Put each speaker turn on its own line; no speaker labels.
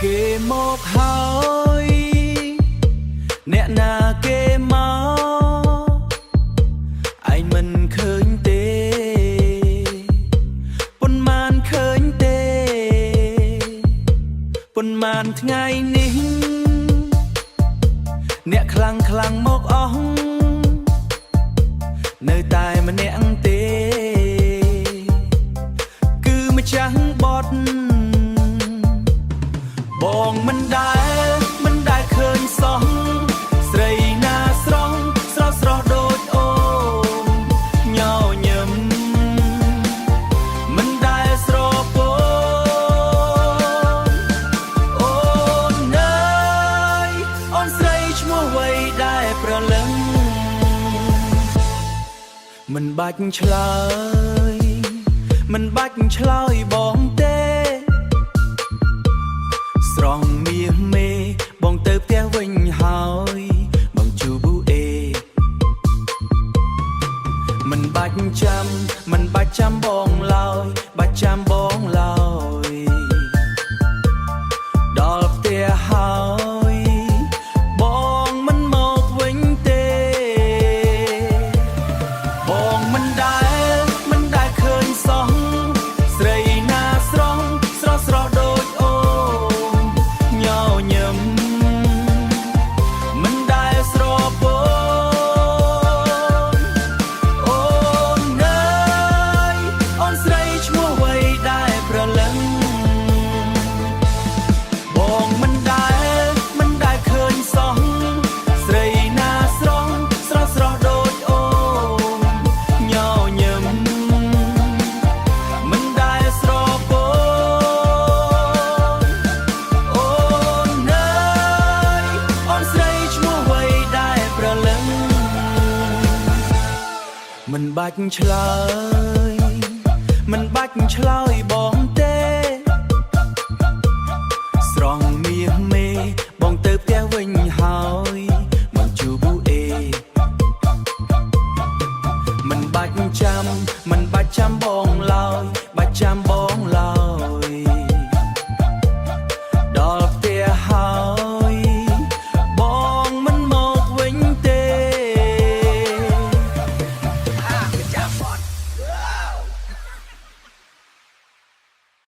គេមកហើយអ្នកណាគេមកឯងមិនឃើញទេប៉ុន្មានឃើញទេប៉ុន្មានថ្ងៃនេះអ្នកខ្លាំងមកអស់នៅតែម្នាក់ទេគឺម្ចាស់បត់បងមិនដែលឃើញសោះស្រីណាស្រស់ដូចអូនញញឹមមិនដែលស្រពោនអូនអើយអូនស្រីឈ្មោះអ្វីដែលប្រលឹងមិនបាច់ឆ្លើយមិនបាច់ឆ្លើយបងទេស្រង់មាសមេបងទៅផ្ទះវិញហើយបងជូប៊ូអេមិនបាច់ចាំបងឡើយបាច់ចាំបងឡើយដល់ផ្ទះហើយបងមិនមកវិញទេបងមិនដែលឃើញសោះស្រីណាស្រស់ដូចអូនញញឹមមិនដែលស្រពោនអូនអើយអូនស្រីឈ្មោះអ្វីដែលប្រលឹងបងមិនដែលឃើញសោះស្រីណាស្រស់ដូចអូនញញឹមមិនដែលស្រពោនអូនអើយអូនស្រីឈ្មោះអ្វីដែលប្រលឹងមិនបាច់ឆ្លើយ